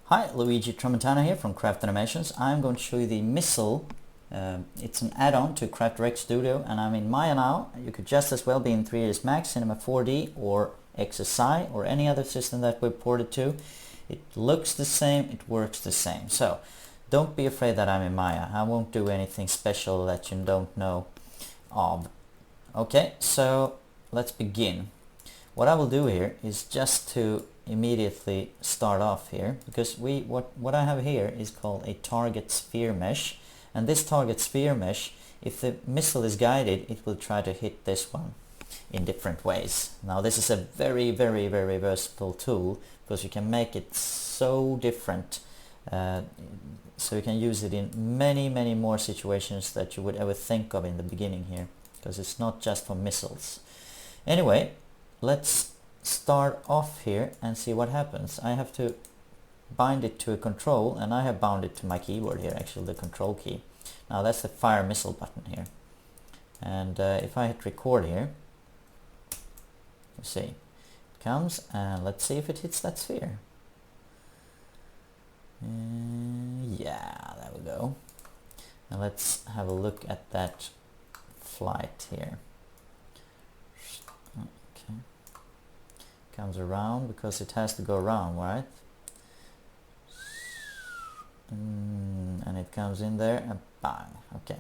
Hi, Luigi Tramontana here from Craft Animations. I'm going to show you the missile. It's an add-on to Craft Direct Studio, and I'm in Maya now. You could just as well be in 3ds Max, Cinema 4D or XSI or any other system that we've ported to. It looks the same, it works the same. So don't be afraid that I'm in Maya. I won't do anything special that you don't know of. Okay, so let's begin. What I will do here is just to immediately start off here, because what I have here is called a target sphere mesh, and this target sphere mesh, if the missile is guided, it will try to hit this one in different ways. Now this is a very versatile tool, because you can make it so different, so you can use it in many more situations that you would ever think of in the beginning here, because it's not just for missiles. Anyway, let's start off here and see what happens. I have to bind it to a control, and I have bound it to my keyboard here, actually the control key. Now that's the fire missile button here, and if I hit record here, you see it comes, and let's see if it hits that sphere. Yeah, there we go. Now let's have a look at that flight here. Okay, comes around because it has to go around, right? And it comes in there and bang. Okay,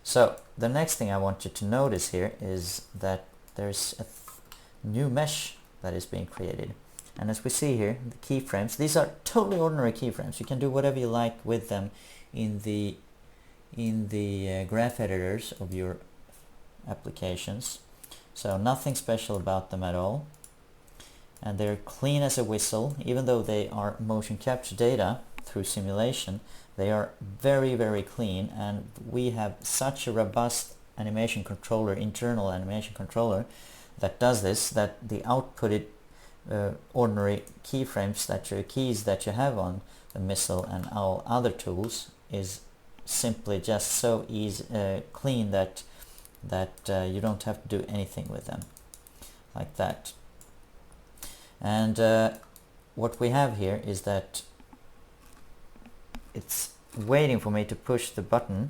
so the next thing I want you to notice here is that there's a new mesh that is being created, and as we see here, the keyframes, these are totally ordinary keyframes. You can do whatever you like with them in the graph editors of your applications, so nothing special about them at all, and they're clean as a whistle. Even though they are motion capture data through simulation, they are very clean, and we have such a robust animation controller, internal animation controller, that does this, that the outputted ordinary keyframes, that your keys that you have on the missile and all other tools, is simply just so easy, clean, that you don't have to do anything with them like that. And what we have here is that it's waiting for me to push the button,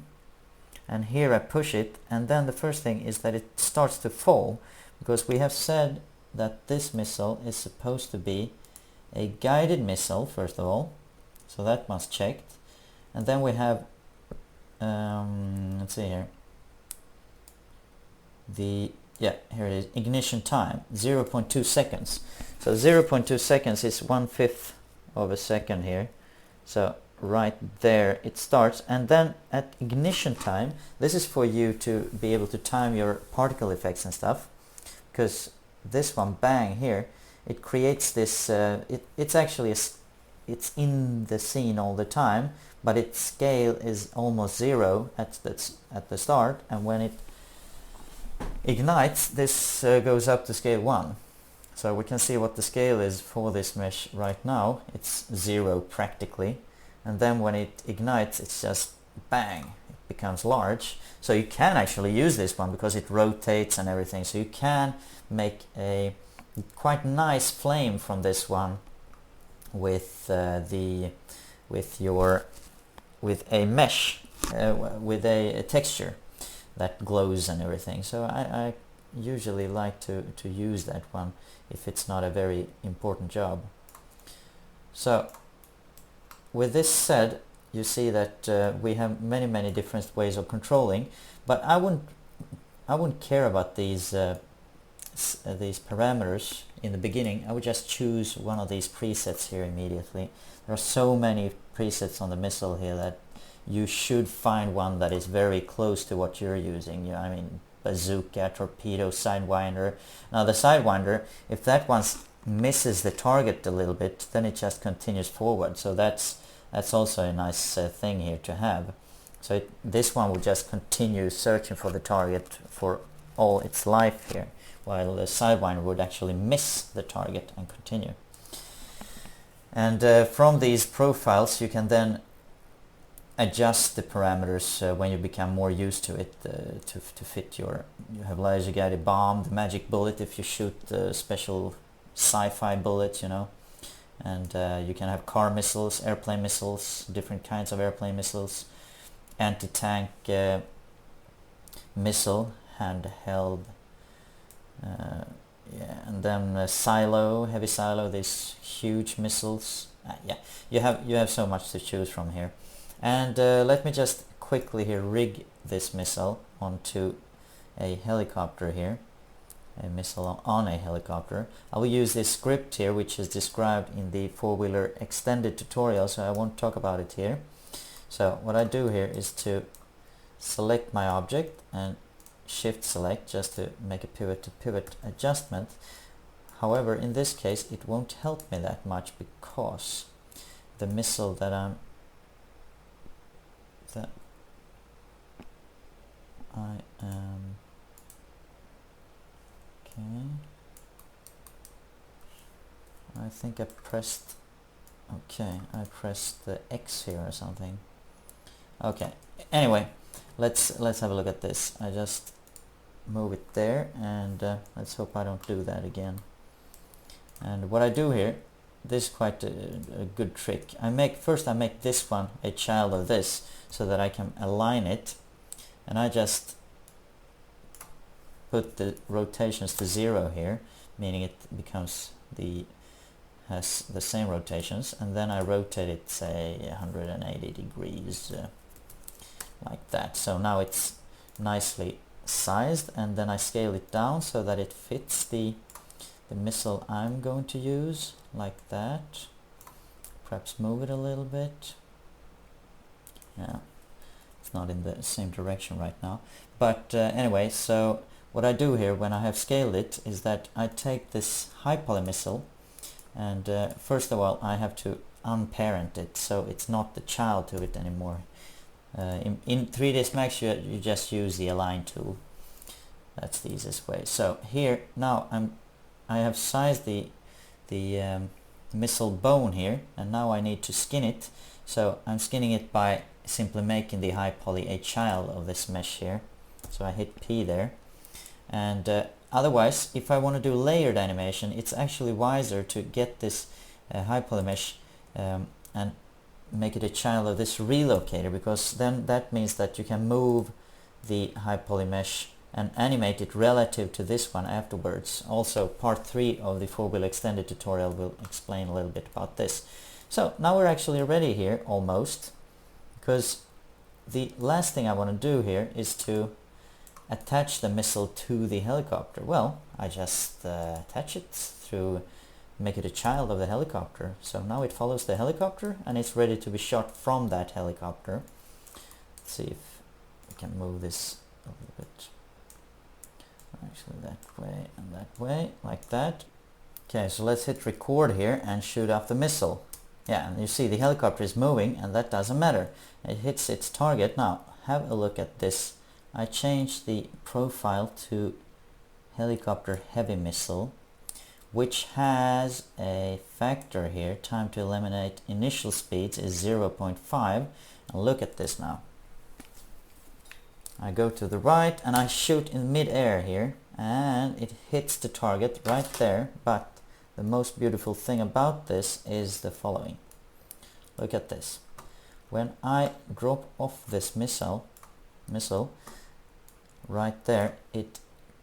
and here I push it, and then the first thing is that it starts to fall, because we have said that this missile is supposed to be a guided missile first of all, so that must checked. And then we have let's see here, here it is, ignition time 0.2 seconds. So 0.2 seconds is 1/5 of a second here, so right there it starts. And then at ignition time, this is for you to be able to time your particle effects and stuff, because this one, bang, here, it creates this it's actually it's in the scene all the time, but its scale is almost 0 at the start, and when it ignites, this goes up to scale 1. So we can see what the scale is for this mesh right now. It's 0 practically, and then when it ignites, it's just bang, it becomes large. So you can actually use this one because it rotates and everything, so you can make a quite nice flame from this one with a mesh, with a texture that glows and everything. So I usually like to use that one if it's not a very important job. So with this said, you see that we have many different ways of controlling, but I wouldn't care about these parameters in the beginning. I would just choose one of these presets here immediately. There are so many presets on the missile here that you should find one that is very close to what you're using. I mean, bazooka, torpedo, sidewinder. Now the sidewinder, if that one misses the target a little bit, then it just continues forward. So that's also a nice thing here to have. So this one will just continue searching for the target for all its life here, while the sidewinder would actually miss the target and continue. And from these profiles you can then adjust the parameters when you become more used to it, to fit you have laser guided bomb, the magic bullet if you shoot the special sci-fi bullets, and you can have car missiles, airplane missiles, different kinds of airplane missiles, anti-tank missile, handheld, yeah, and then silo, heavy silo, these huge missiles. Yeah, you have so much to choose from here. And let me just quickly here rig this missile onto a helicopter here, a missile on a helicopter. I will use this script here, which is described in the four-wheeler extended tutorial, so I won't talk about it here. So what I do here is to select my object and shift select just to make a pivot to pivot adjustment. However, in this case it won't help me that much, because the missile that I am okay, I think I pressed the X here or something. Okay, anyway, let's have a look at this. I just move it there, and let's hope I don't do that again. And what I do here, this is quite a good trick. I make this one a child of this, so that I can align it, and I just put the rotations to 0 here, meaning it becomes has the same rotations, and then I rotate it, say 180 degrees, like that. So now it's nicely sized, and then I scale it down so that it fits the missile I'm going to use, like that. Perhaps move it a little bit. Yeah, it's not in the same direction right now, but anyway, so what I do here when I have scaled it is that I take this high poly missile, and first of all I have to unparent it, so it's not the child to it anymore. In 3ds Max you just use the align tool. That's the easiest way. So here now I have sized the missile bone here, and now I need to skin it. So I'm skinning it by simply making the high poly a child of this mesh here. So I hit P there, and otherwise if I want to do layered animation, it's actually wiser to get this high poly mesh and make it a child of this relocator, because then that means that you can move the high poly mesh and animate it relative to this one afterwards. Also, part 3 of the 4-wheel extended tutorial will explain a little bit about this. So now we're actually ready here, almost, because the last thing I want to do here is to attach the missile to the helicopter. Well, I just attach it through, make it a child of the helicopter. So now it follows the helicopter, and it's ready to be shot from that helicopter. Let's see if we can move this a little bit. Actually that way and that way, like that. Okay, so let's hit record here and shoot off the missile. Yeah, and you see the helicopter is moving, and that doesn't matter. It hits its target. Now have a look at this. I changed the profile to helicopter heavy missile, which has a factor here. Time to eliminate initial speeds is 0.5. And look at this now. I go to the right and I shoot in mid-air here, and it hits the target right there. But the most beautiful thing about this is the following. Look at this. When I drop off this missile right there, it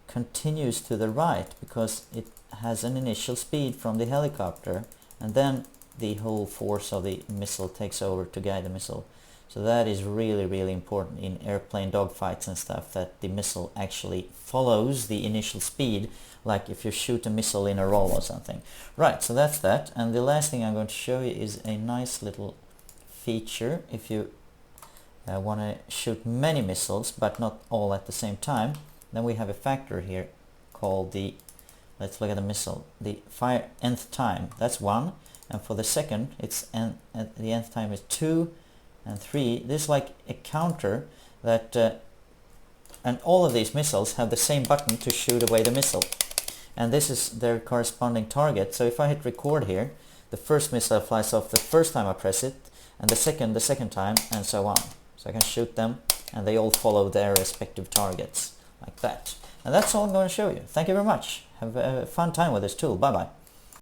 continues to the right because it has an initial speed from the helicopter, and then the whole force of the missile takes over to guide the missile. So that is really, really important in airplane dogfights and stuff, that the missile actually follows the initial speed, like if you shoot a missile in a roll or something. Right, so that's that. And the last thing I'm going to show you is a nice little feature. If you want to shoot many missiles but not all at the same time, then we have a factor here called the, let's look at the missile, the fire nth time. That's 1, and for the second it's the nth time is 2 and 3. This is like a counter that and all of these missiles have the same button to shoot away the missile, and this is their corresponding target. So if I hit record here, the first missile flies off the first time I press it, and the second time, and so on. So I can shoot them and they all follow their respective targets, like that. And that's all I'm going to show you. Thank you very much. Have a fun time with this tool. Bye bye.